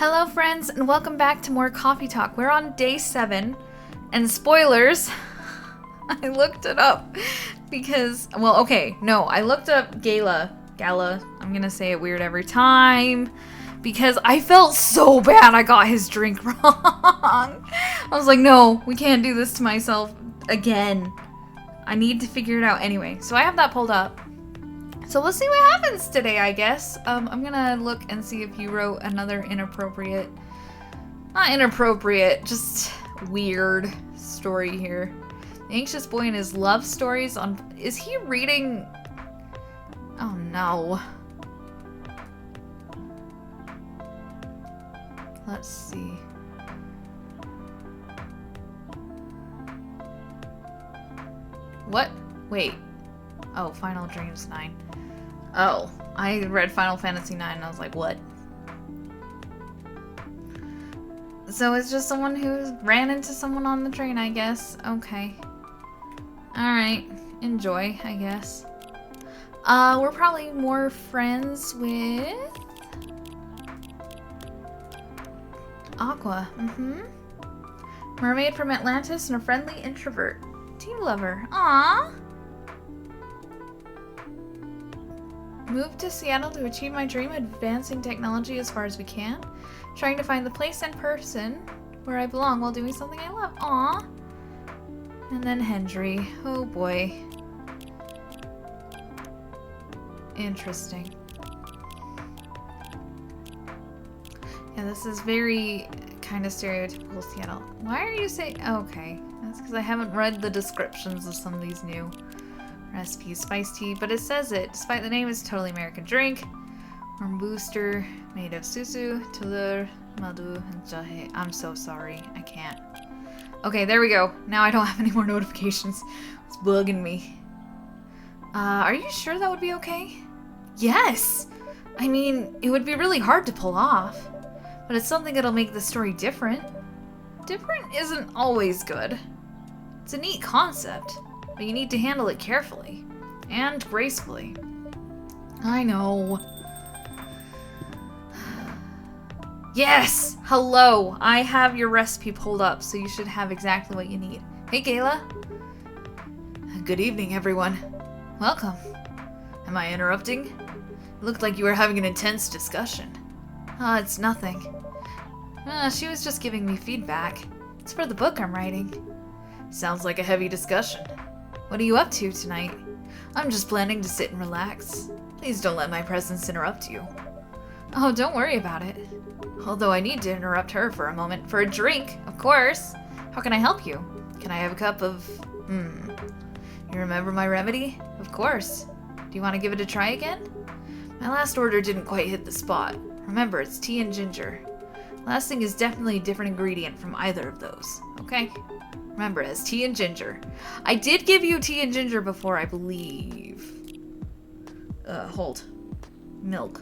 Hello friends, and welcome back to more Coffee Talk. We're on day 7, and spoilers, I looked it up because, I looked up Gala, I'm gonna say it weird every time, because I felt so bad I got his drink wrong. I was like, no, we can't do this to myself again. I need to figure it out anyway. So I have that pulled up. So let's see what happens today, I guess. I'm gonna look and see if you wrote another not inappropriate, just weird story here. The anxious boy and his love stories on, is he reading? Oh no. Let's see. What? Wait. Oh, Final Dreams 9. Oh, I read Final Fantasy 9 and I was like, what? So it's just someone who ran into someone on the train, I guess. Okay. Alright. Enjoy, I guess. We're probably more friends with Aqua. Mermaid from Atlantis and a friendly introvert. Team lover. Aww. Moved to Seattle to achieve my dream of advancing technology as far as we can. Trying to find the place and person where I belong while doing something I love. Aww. And then Hendry. Oh boy. Interesting. Yeah, this is very kind of stereotypical Seattle. Why are you saying... Okay. That's because I haven't read the descriptions of some of these new recipes. Spiced tea, but it says it. Despite the name, it's a totally American drink. Warm booster made of susu, tulur, madu, and jahe. I'm so sorry. I can't. Okay, there we go. Now I don't have any more notifications. It's bugging me. Are you sure that would be okay? Yes! I mean, it would be really hard to pull off. But it's something that'll make the story different. Different isn't always good. It's a neat concept, but you need to handle it carefully. And gracefully. I know. Yes! Hello! I have your recipe pulled up, so you should have exactly what you need. Hey, Gala. Good evening, everyone. Welcome. Am I interrupting? It looked like you were having an intense discussion. It's nothing. She was just giving me feedback. It's for the book I'm writing. Sounds like a heavy discussion. What are you up to tonight? I'm just planning to sit and relax. Please don't let my presence interrupt you. Oh, don't worry about it. Although I need to interrupt her for a moment. For a drink, of course. How can I help you? Can I have a cup of... You remember my remedy? Of course. Do you want to give it a try again? My last order didn't quite hit the spot. Remember, it's tea and ginger. Last thing is definitely a different ingredient from either of those. Okay? Remember, it has tea and ginger. I did give you tea and ginger before, I believe. Hold. Milk.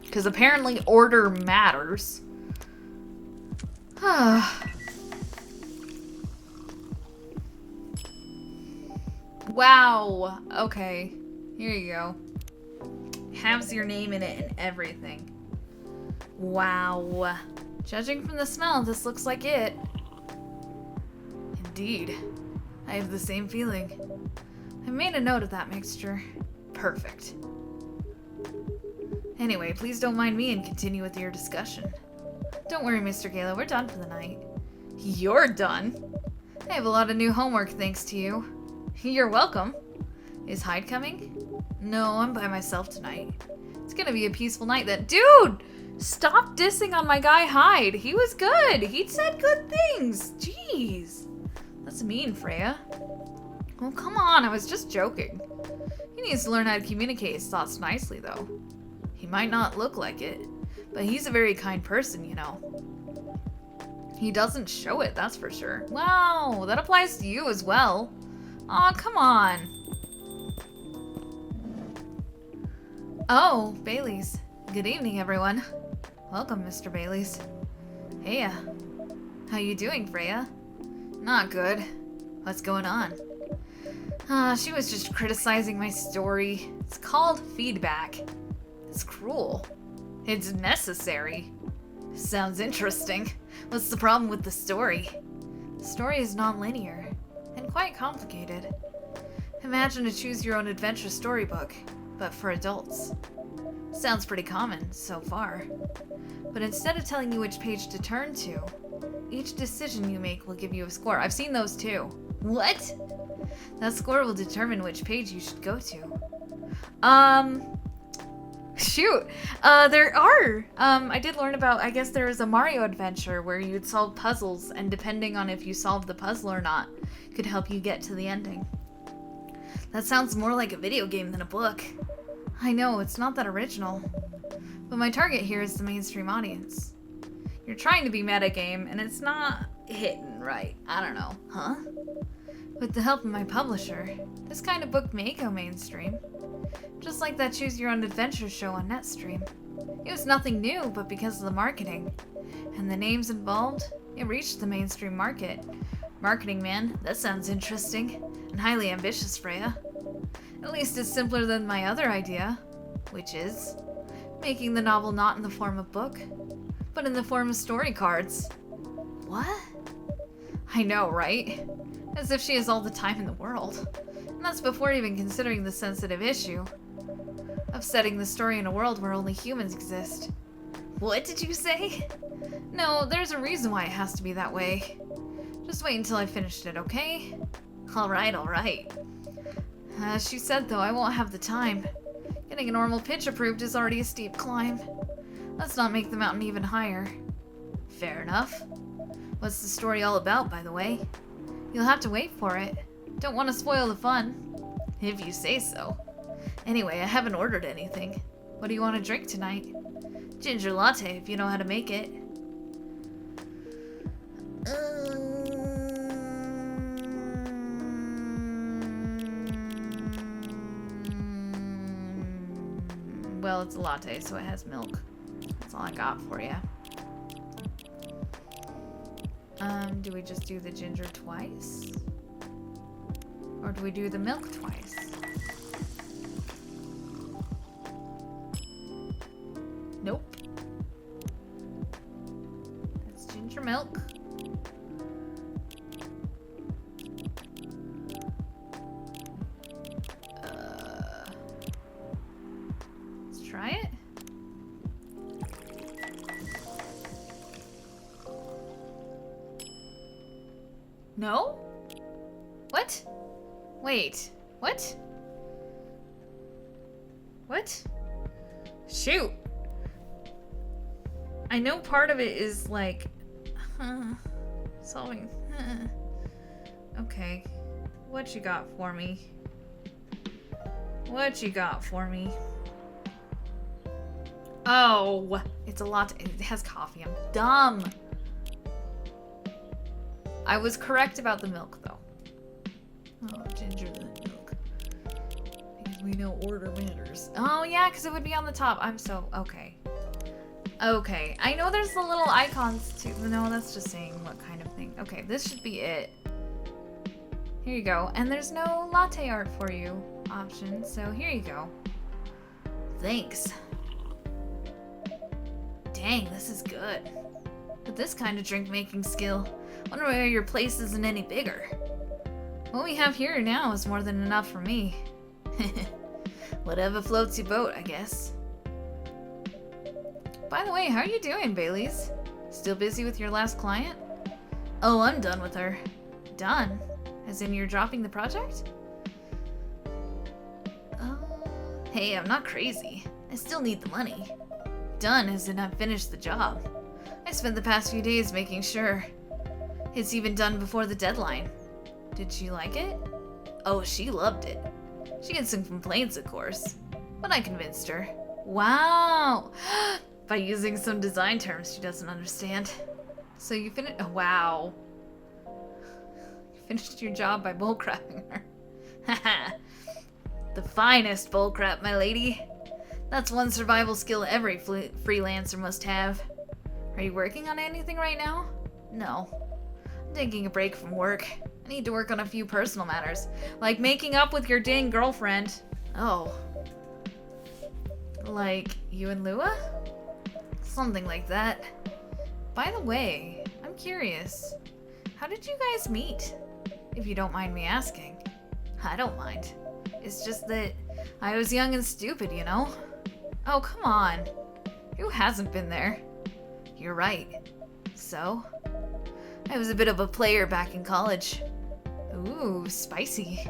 Because apparently order matters. Wow. Okay. Here you go. Has your name in it and everything. Wow. Judging from the smell, this looks like it. Indeed. I have the same feeling. I made a note of that mixture. Perfect. Anyway, please don't mind me and continue with your discussion. Don't worry, Mr. Gala, we're done for the night. You're done? I have a lot of new homework thanks to you. You're welcome. Is Hyde coming? No, I'm by myself tonight. It's gonna be a peaceful night then. Dude! Stop dissing on my guy Hyde. He was good. He said good things. Jeez. That's mean, Freya. Oh, come on. I was just joking. He needs to learn how to communicate his thoughts nicely, though. He might not look like it, but he's a very kind person, you know. He doesn't show it, that's for sure. Wow, that applies to you as well. Aw, come on. Oh, Bailey's. Good evening, everyone. Welcome, Mr. Bailey's. Heya. How you doing, Freya? Not good. What's going on? She was just criticizing my story. It's called feedback. It's cruel. It's necessary. Sounds interesting. What's the problem with the story? The story is non-linear and quite complicated. Imagine a choose-your-own-adventure storybook, but for adults. Sounds pretty common, so far. But instead of telling you which page to turn to, each decision you make will give you a score. I've seen those too. What? That score will determine which page you should go to. Shoot. There are. I did learn about, I guess there is a Mario adventure where you'd solve puzzles, and depending on if you solved the puzzle or not, could help you get to the ending. That sounds more like a video game than a book. I know, it's not that original. But my target here is the mainstream audience. You're trying to be metagame, and it's not hitting right. I don't know. Huh? With the help of my publisher, this kind of book may go mainstream. Just like that Choose Your Own Adventure show on Netstream. It was nothing new, but because of the marketing and the names involved, it reached the mainstream market. Marketing, man, that sounds interesting and highly ambitious, Freya. At least it's simpler than my other idea, which is making the novel not in the form of book, but in the form of story cards. What? I know, right? As if she has all the time in the world. And that's before even considering the sensitive issue of setting the story in a world where only humans exist. What did you say? No, there's a reason why it has to be that way. Just wait until I finished it, okay? Alright, alright. As she said though, I won't have the time. Getting a normal pitch approved is already a steep climb. Let's not make the mountain even higher. Fair enough. What's the story all about, by the way? You'll have to wait for it. Don't want to spoil the fun. If you say so. Anyway, I haven't ordered anything. What do you want to drink tonight? Ginger latte, if you know how to make it. Well, it's a latte, so it has milk. That's all I got for you. Do we just do the ginger twice? Or do we do the milk twice? Nope. That's ginger milk. Let's try it. No? What? Wait. What? What? Shoot. I know part of it is like solving. Okay. What you got for me? What you got for me? Oh, it's a lot. It has coffee. I'm dumb. I was correct about the milk, though. Oh, ginger milk. Because we know order matters. Oh, yeah, because it would be on the top. I'm so... Okay. Okay. I know there's the little icons, too. No, that's just saying what kind of thing. Okay, this should be it. Here you go. And there's no latte art for you option, so here you go. Thanks. Dang, this is good. With this kind of drink-making skill, wonder why your place isn't any bigger. What we have here now is more than enough for me. Whatever floats your boat, I guess. By the way, how are you doing, Baileys? Still busy with your last client? Oh, I'm done with her. Done? As in you're dropping the project? Oh, hey, I'm not crazy. I still need the money. Done as in I've finished the job. I spent the past few days making sure. It's even done before the deadline. Did she like it? Oh, she loved it. She had some complaints, of course, but I convinced her. Wow! By using some design terms she doesn't understand. So you finished- oh, wow. You finished your job by bullcrapping her. Haha. The finest bullcrap, my lady. That's one survival skill every freelancer must have. Are you working on anything right now? No. I'm taking a break from work. I need to work on a few personal matters, like making up with your dang girlfriend. Oh. Like you and Lua? Something like that. By the way, I'm curious. How did you guys meet? If you don't mind me asking. I don't mind. It's just that I was young and stupid, you know? Oh, come on. Who hasn't been there? You're right. So? I was a bit of a player back in college. Ooh, spicy.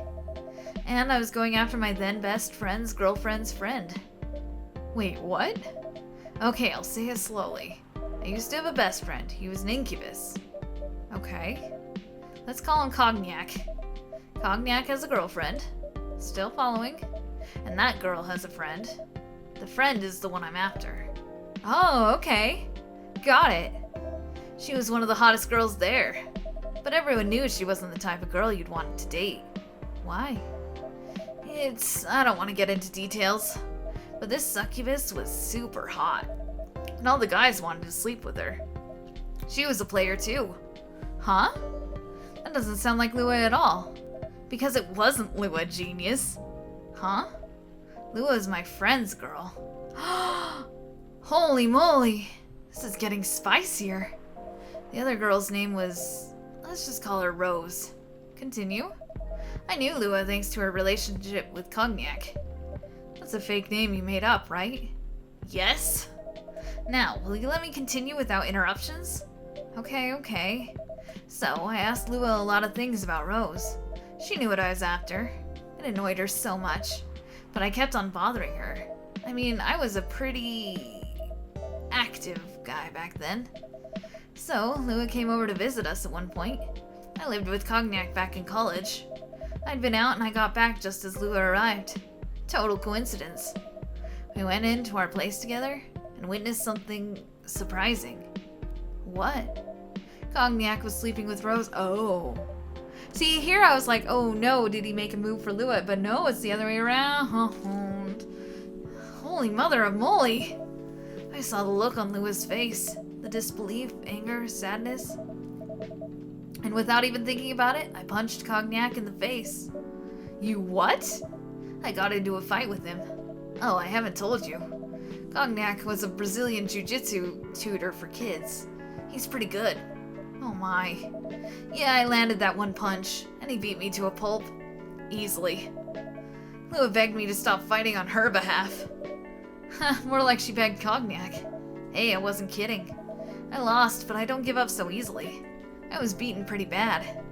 And I was going after my then best friend's girlfriend's friend. Wait, what? Okay, I'll say it slowly. I used to have a best friend. He was an incubus. Okay. Let's call him Cognac. Cognac has a girlfriend. Still following. And that girl has a friend. The friend is the one I'm after. Oh, okay. Got it. She was one of the hottest girls there. But everyone knew she wasn't the type of girl you'd want to date. Why? I don't want to get into details. But this succubus was super hot. And all the guys wanted to sleep with her. She was a player too. Huh? That doesn't sound like Lua at all. Because it wasn't Lua, genius. Huh? Lua is my friend's girl. Holy moly! This is getting spicier. The other girl's name was... let's just call her Rose. Continue. I knew Lua thanks to her relationship with Cognac. That's a fake name you made up, right? Yes? Now, will you let me continue without interruptions? Okay. So, I asked Lua a lot of things about Rose. She knew what I was after. It annoyed her so much. But I kept on bothering her. I mean, I was a pretty... active guy back then. So, Lua came over to visit us at one point. I lived with Cognac back in college. I'd been out and I got back just as Lua arrived. Total coincidence. We went into our place together and witnessed something surprising. What? Cognac was sleeping with Rose. Oh. See, here I was like, oh no, did he make a move for Lua? But no, it's the other way around. Holy mother of moly. I saw the look on Lua's face. The disbelief, anger, sadness. And without even thinking about it, I punched Cognac in the face. You what? I got into a fight with him. Oh, I haven't told you. Cognac was a Brazilian jiu-jitsu tutor for kids. He's pretty good. Oh my. Yeah, I landed that one punch, and he beat me to a pulp. Easily. Lua begged me to stop fighting on her behalf. More like she begged Cognac. Hey, I wasn't kidding. I lost, but I don't give up so easily. I was beaten pretty bad.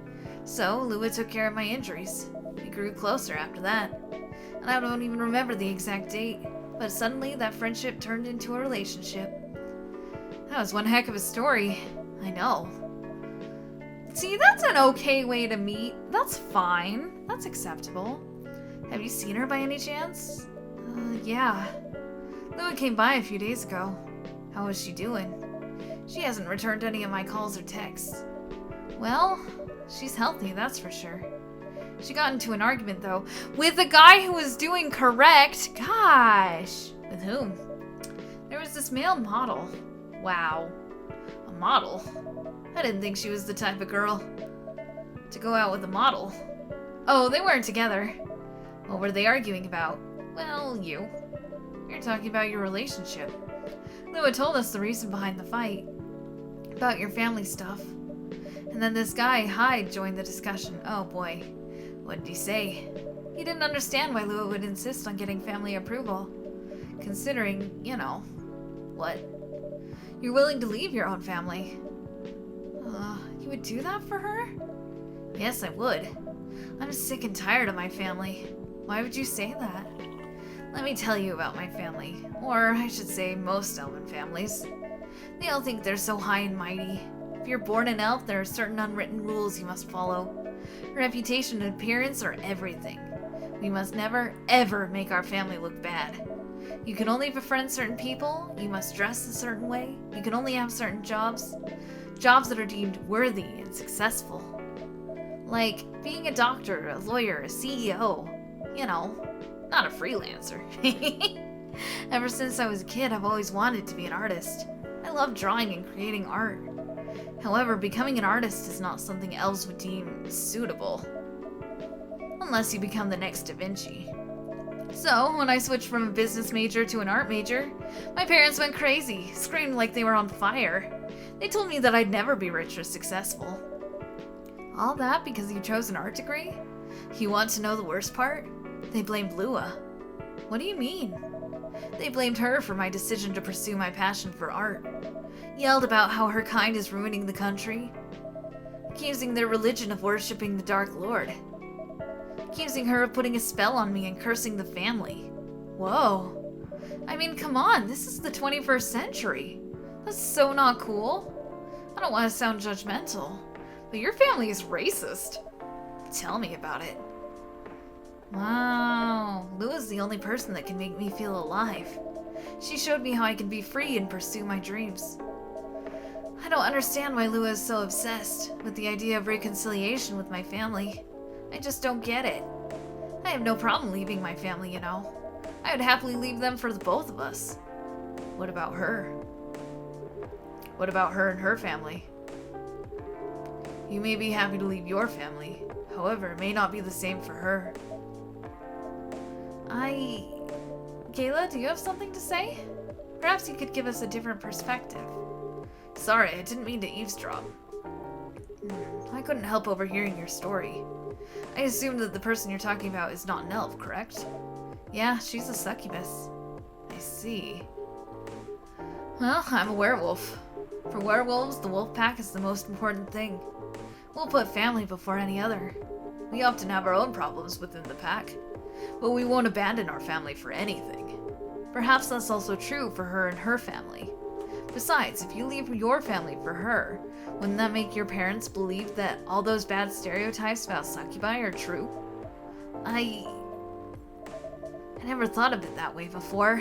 So, Lua took care of my injuries. We grew closer after that. And I don't even remember the exact date, but suddenly that friendship turned into a relationship. That was one heck of a story. I know. See, that's an okay way to meet. That's fine. That's acceptable. Have you seen her by any chance? Yeah. Lua came by a few days ago. How is she doing? She hasn't returned any of my calls or texts. Well, she's healthy, that's for sure. She got into an argument, though, with the guy who was doing correct. Gosh. With whom? There was this male model. Wow. A model? I didn't think she was the type of girl to go out with a model. Oh, they weren't together. What were they arguing about? Well, you. You're talking about your relationship. Lua told us the reason behind the fight. About your family stuff. And then this guy, Hyde, joined the discussion. Oh boy. What did he say? He didn't understand why Lua would insist on getting family approval. Considering, you know... What? You're willing to leave your own family. You would do that for her? Yes, I would. I'm sick and tired of my family. Why would you say that? Let me tell you about my family. Or, I should say, most elven families. They all think they're so high and mighty. If you're born an elf, there are certain unwritten rules you must follow. Reputation and appearance are everything. We must never, ever make our family look bad. You can only befriend certain people, you must dress a certain way, you can only have certain jobs. Jobs that are deemed worthy and successful. Like being a doctor, a lawyer, a CEO. You know, not a freelancer. Ever since I was a kid, I've always wanted to be an artist. I love drawing and creating art. However, becoming an artist is not something elves would deem suitable. Unless you become the next Da Vinci. So, when I switched from a business major to an art major, my parents went crazy, screamed like they were on fire. They told me that I'd never be rich or successful. All that because you chose an art degree? You want to know the worst part? They blamed Lua. What do you mean? They blamed her for my decision to pursue my passion for art. Yelled about how her kind is ruining the country. Accusing their religion of worshipping the Dark Lord. Accusing her of putting a spell on me and cursing the family. Whoa. I mean, come on, this is the 21st century. That's so not cool. I don't want to sound judgmental, but your family is racist. Tell me about it. Wow, Lua's the only person that can make me feel alive. She showed me how I can be free and pursue my dreams. I don't understand why Lua is so obsessed with the idea of reconciliation with my family. I just don't get it. I have no problem leaving my family, you know. I would happily leave them for the both of us. What about her? What about her and her family? You may be happy to leave your family. However, it may not be the same for her. Gala, do you have something to say? Perhaps you could give us a different perspective. Sorry, I didn't mean to eavesdrop. I couldn't help overhearing your story. I assume that the person you're talking about is not an elf, correct? Yeah, she's a succubus. I see. Well, I'm a werewolf. For werewolves, the wolf pack is the most important thing. We'll put family before any other. We often have our own problems within the pack, but we won't abandon our family for anything. Perhaps that's also true for her and her family. Besides, if you leave your family for her, wouldn't that make your parents believe that all those bad stereotypes about succubi are true? I never thought of it that way before.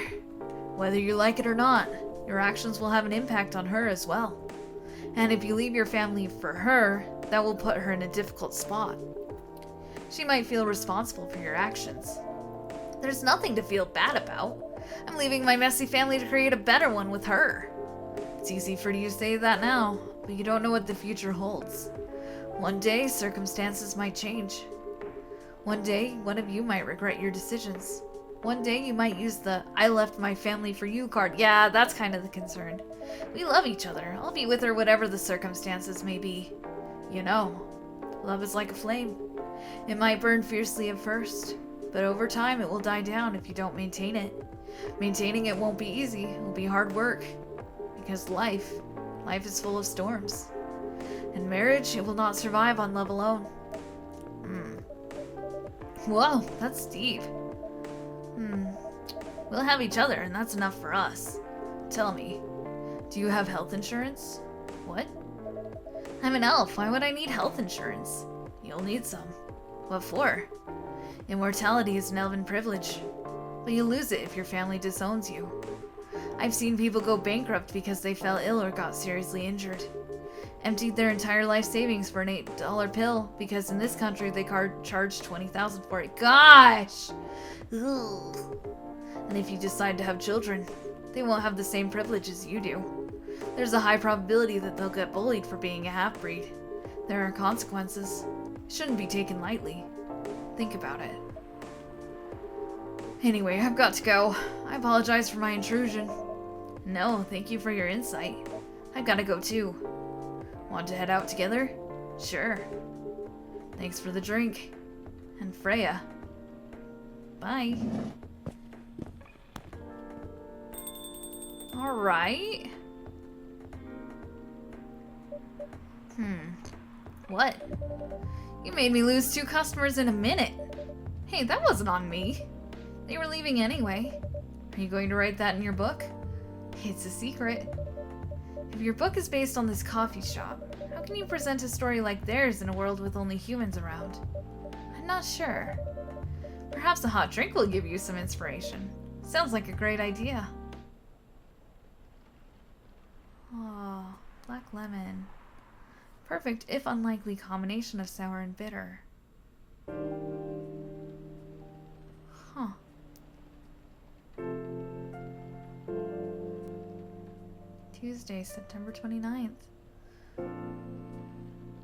Whether you like it or not, your actions will have an impact on her as well. And if you leave your family for her, that will put her in a difficult spot. She might feel responsible for your actions. There's nothing to feel bad about. I'm leaving my messy family to create a better one with her. It's easy for you to say that now, but you don't know what the future holds. One day, circumstances might change. One day, one of you might regret your decisions. One day, you might use the "I left my family for you" card. Yeah, that's kind of the concern. We love each other. I'll be with her whatever the circumstances may be. You know, love is like a flame. It might burn fiercely at first, but over time it will die down if you don't maintain it. Maintaining it won't be easy. It will be hard work. Because life is full of storms. And marriage, it will not survive on love alone. Whoa, that's deep. We'll have each other, and that's enough for us. Tell me, do you have health insurance? What? I'm an elf. Why would I need health insurance? You'll need some. What for? Immortality is an elven privilege, but you lose it if your family disowns you. I've seen people go bankrupt because they fell ill or got seriously injured. Emptied their entire life savings for an $8 pill because in this country they charge $20,000 for it. Gosh! Ugh. And if you decide to have children, they won't have the same privileges you do. There's a high probability that they'll get bullied for being a half-breed. There are consequences. It shouldn't be taken lightly. Think about it. Anyway, I've got to go. I apologize for my intrusion. No, thank you for your insight. I've got to go too. Want to head out together? Sure. Thanks for the drink. And Freya. Bye. Alright. What? You made me lose 2 customers in a minute. Hey, that wasn't on me. They were leaving anyway. Are you going to write that in your book? It's a secret. If your book is based on this coffee shop, how can you present a story like theirs in a world with only humans around? I'm not sure. Perhaps a hot drink will give you some inspiration. Sounds like a great idea. Oh, black lemon. Perfect, if unlikely, combination of sour and bitter. Huh. Tuesday, September 29th.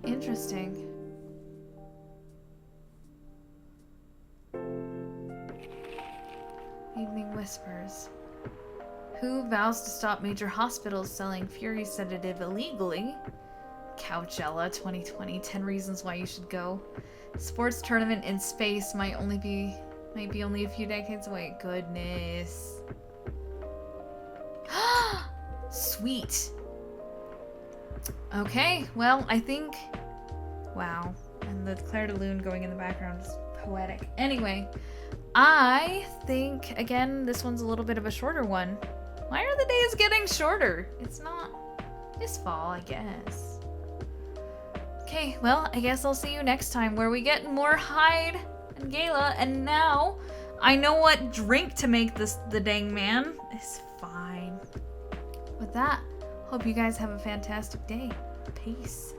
Interesting. whispers. Who vows to stop major hospitals selling Fury sedative illegally? Coachella 2020, 10 reasons why you should go. Sports tournament in space might be only a few decades away. Goodness. Sweet. Okay, well, I think... Wow. And the Claire de Lune going in the background is poetic. Anyway, I think, again, this one's a little bit of a shorter one. Why are the days getting shorter? It's not this fall, I guess. Okay, well, I guess I'll see you next time where we get more Hyde and Gala, and now I know what drink to make the dang man. It's fine. With that, hope you guys have a fantastic day. Peace.